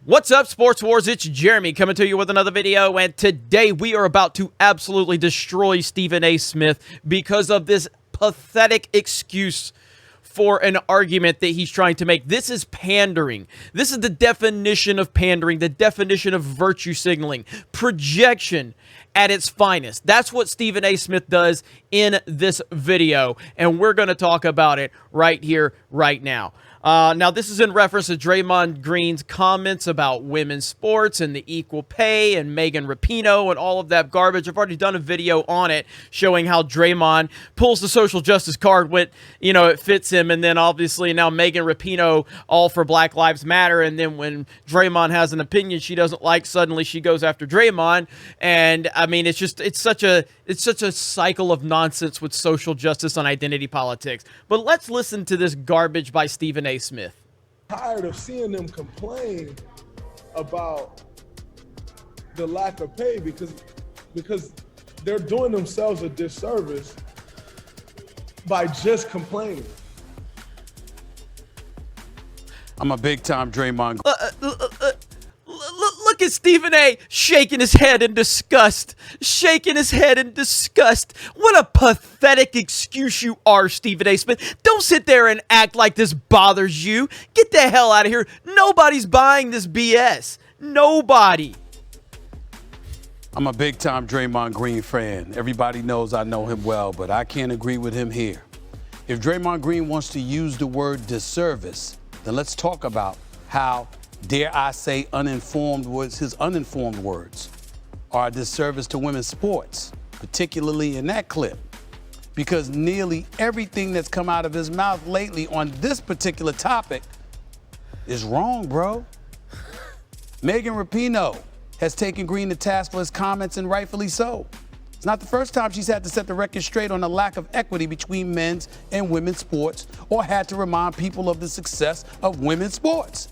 What's up, Sports Wars? It's Jeremy coming to you with another video, and today we are about to absolutely destroy Stephen A. Smith because of this pathetic excuse for an argument that he's trying to make. This is pandering. This is the definition of pandering, the definition of virtue signaling, projection at its finest. That's what Stephen A. Smith does in this video, and we're going to talk about it right here, right now. Now, this is in reference to Draymond Green's comments about women's sports and the equal pay and Megan Rapinoe and all of that garbage. I've already done a video on it showing how Draymond pulls the social justice card when, it fits him. And then obviously now Megan Rapinoe, all for Black Lives Matter. And then when Draymond has an opinion she doesn't like, suddenly she goes after Draymond. And I mean, it's such a cycle of nonsense with social justice and identity politics. But let's listen to this garbage by Stephen A. Smith. Tired of seeing them complain about the lack of pay because they're doing themselves a disservice by just complaining. I'm a big-time Draymond. Look at Stephen A. shaking his head in disgust. Shaking his head in disgust. What a pathetic excuse you are, Stephen A. Smith. Don't sit there and act like this bothers you. Get the hell out of here. Nobody's buying this BS. Nobody. I'm a big-time Draymond Green fan. Everybody knows I know him well, but I can't agree with him here. If Draymond Green wants to use the word disservice, then let's talk about how, dare I say, his uninformed words are a disservice to women's sports, particularly in that clip, because nearly everything that's come out of his mouth lately on this particular topic is wrong, bro. Megan Rapinoe has taken Green to task for his comments, and rightfully so. It's not the first time she's had to set the record straight on the lack of equity between men's and women's sports, or had to remind people of the success of women's sports.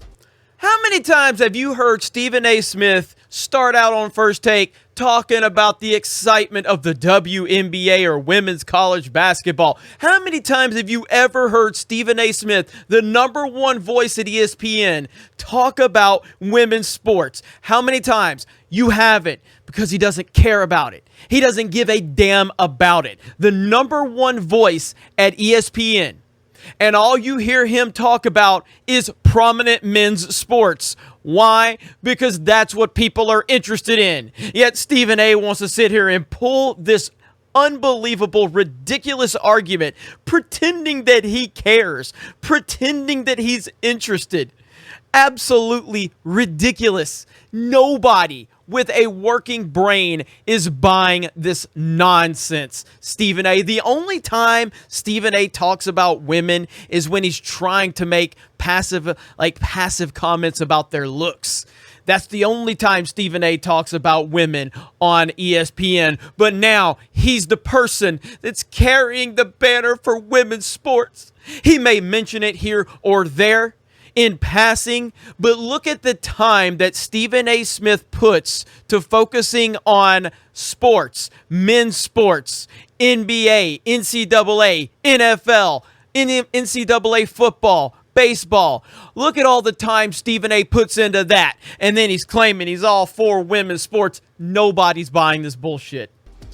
How many times have you heard Stephen A. Smith start out on First Take talking about the excitement of the WNBA or women's college basketball? How many times have you ever heard Stephen A. Smith, the #1 voice at ESPN, talk about women's sports? How many times? You haven't, because he doesn't care about it. He doesn't give a damn about it. The #1 voice at ESPN. And all you hear him talk about is prominent men's sports. Why? Because that's what people are interested in. Yet Stephen A. wants to sit here and pull this unbelievable, ridiculous argument, pretending that he cares, pretending that he's interested. Absolutely ridiculous. Nobody with a working brain is buying this nonsense, Stephen A. The only time Stephen A. talks about women is when he's trying to make passive comments about their looks. That's the only time Stephen A. talks about women on ESPN. But now he's the person that's carrying the banner for women's sports. He may mention it here or there in passing, but look at the time that Stephen A. Smith puts to focusing on sports, men's sports, NBA, NCAA, NFL, NCAA football, baseball. Look at all the time Stephen A. puts into that, and then he's claiming he's all for women's sports. Nobody's buying this bullshit.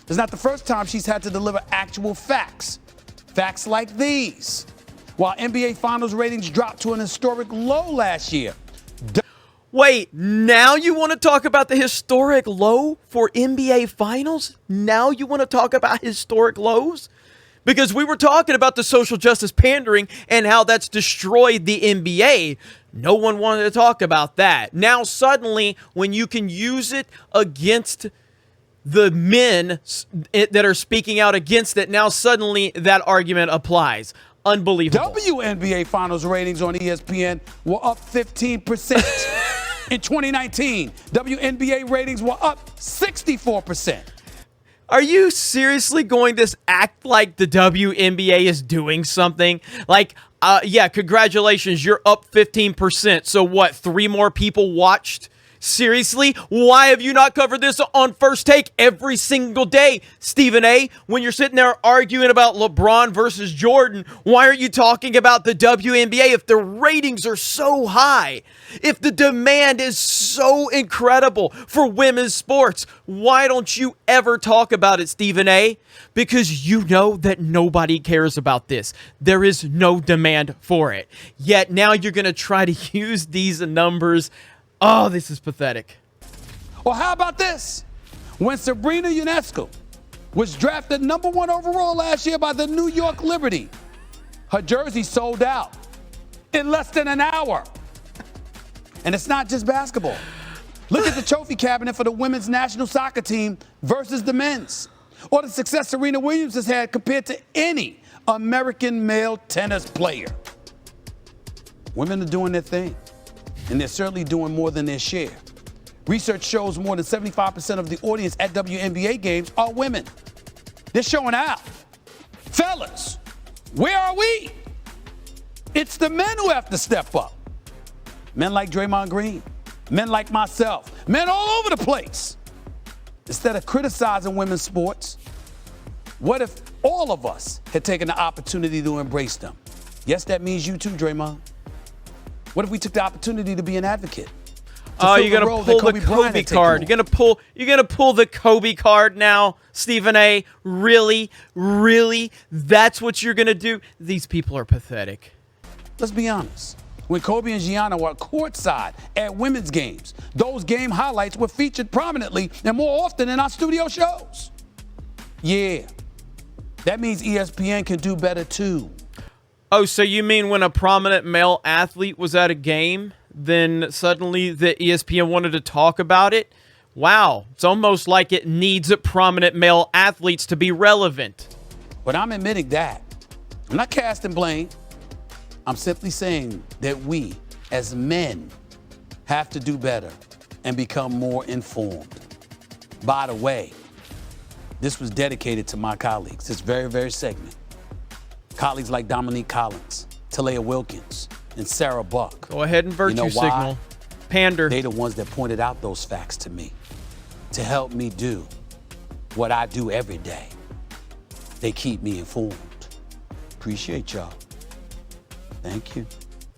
It's not the first time she's had to deliver actual facts. Facts like these. While NBA Finals ratings dropped to an historic low last year. Wait, now you want to talk about the historic low for NBA Finals? Now you want to talk about historic lows? Because we were talking about the social justice pandering and how that's destroyed the NBA. No one wanted to talk about that. Now suddenly, when you can use it against the men that are speaking out against it, now suddenly that argument applies. Unbelievable. WNBA Finals ratings on ESPN were up 15%. In 2019, WNBA ratings were up 64%. Are you seriously going to act like the WNBA is doing something? Like, yeah, congratulations, you're up 15%. So what, 3 more people watched Seriously? Why have you not covered this on First Take every single day, Stephen A? When you're sitting there arguing about LeBron versus Jordan, why are you talking about the WNBA if the ratings are so high? If the demand is so incredible for women's sports, why don't you ever talk about it, Stephen A? Because you know that nobody cares about this. There is no demand for it. Yet now you're going to try to use these numbers. Oh, this is pathetic. Or how about this? When Sabrina Ionescu was drafted #1 overall last year by the New York Liberty, her jersey sold out in less than an hour. And it's not just basketball. Look at the trophy cabinet for the women's national soccer team versus the men's, or the success Serena Williams has had compared to any American male tennis player. Women are doing their thing, and they're certainly doing more than their share. Research shows more than 75% of the audience at WNBA games are women. They're showing out. Fellas, where are we? It's the men who have to step up. Men like Draymond Green, men like myself, men all over the place. Instead of criticizing women's sports, what if all of us had taken the opportunity to embrace them? Yes, that means you too, Draymond. What if we took the opportunity to be an advocate? Oh, you're gonna pull the Kobe card. You're gonna pull the Kobe card now, Stephen A. Really? That's what you're gonna do? These people are pathetic. Let's be honest. When Kobe and Gianna were courtside at women's games, those game highlights were featured prominently and more often in our studio shows. Yeah, that means ESPN can do better too. Oh, so you mean when a prominent male athlete was at a game, then suddenly the ESPN wanted to talk about it? Wow, it's almost like it needs prominent male athletes to be relevant. But I'm admitting that. I'm not casting blame. I'm simply saying that we, as men, have to do better and become more informed. By the way, this was dedicated to my colleagues, this very segment. Colleagues like Dominique Collins, Talia Wilkins, and Sarah Buck. Go ahead and virtue signal. Pander. They're the ones that pointed out those facts to me to help me do what I do every day. They keep me informed. Appreciate y'all. Thank you.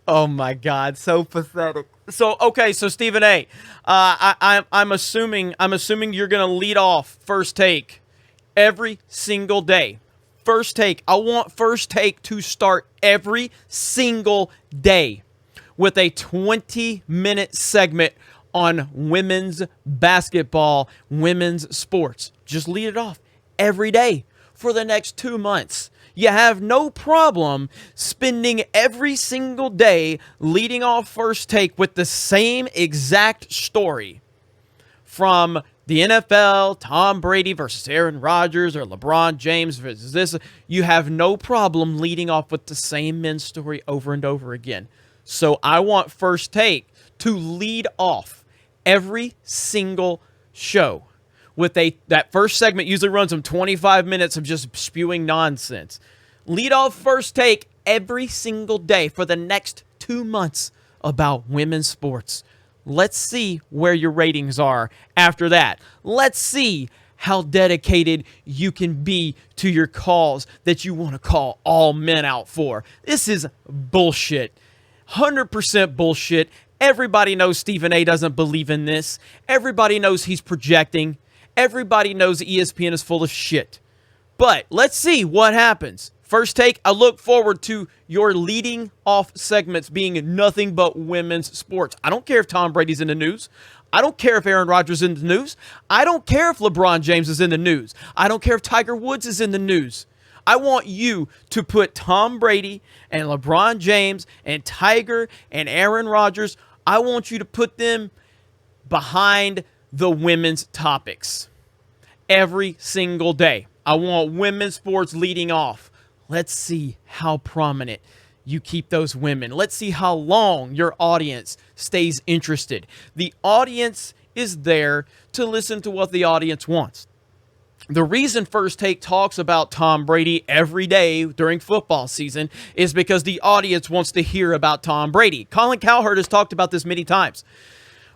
Oh my God, so pathetic. So Stephen A. I'm assuming you're gonna lead off First Take every single day. First Take. I want First Take to start every single day with a 20-minute segment on women's basketball, women's sports. Just lead it off every day for the next 2 months. You have no problem spending every single day leading off First Take with the same exact story from the NFL, Tom Brady versus Aaron Rodgers, or LeBron James versus this. You have no problem leading off with the same men's story over and over again. So I want First Take to lead off every single show with that first segment usually runs them 25 minutes of just spewing nonsense. Lead off First Take every single day for the next 2 months about women's sports. Let's see where your ratings are after that. Let's see how dedicated you can be to your calls that you want to call all men out for. This is bullshit. 100% bullshit. Everybody knows Stephen A. doesn't believe in this. Everybody knows he's projecting. Everybody knows ESPN is full of shit. But let's see what happens. First Take, I look forward to your leading off segments being nothing but women's sports. I don't care if Tom Brady's in the news. I don't care if Aaron Rodgers is in the news. I don't care if LeBron James is in the news. I don't care if Tiger Woods is in the news. I want you to put Tom Brady and LeBron James and Tiger and Aaron Rodgers, I want you to put them behind the women's topics every single day. I want women's sports leading off. Let's see how prominent you keep those women. Let's see how long your audience stays interested. The audience is there to listen to what the audience wants. The reason First Take talks about Tom Brady every day during football season is because the audience wants to hear about Tom Brady. Colin Cowherd has talked about this many times.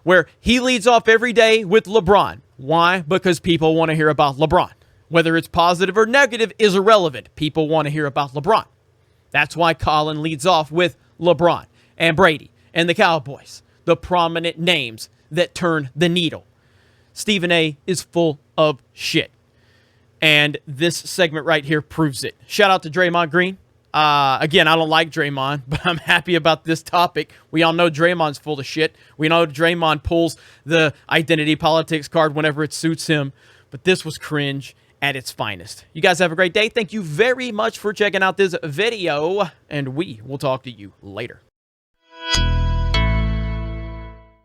where he leads off every day with LeBron. Why? Because people want to hear about LeBron. Whether it's positive or negative is irrelevant. People want to hear about LeBron. That's why Colin leads off with LeBron and Brady and the Cowboys, the prominent names that turn the needle. Stephen A. is full of shit. And this segment right here proves it. Shout out to Draymond Green. Again, I don't like Draymond, but I'm happy about this topic. We all know Draymond's full of shit. We know Draymond pulls the identity politics card whenever it suits him. But this was cringe at its finest. You guys have a great day. Thank you very much for checking out this video, and we will talk to you later.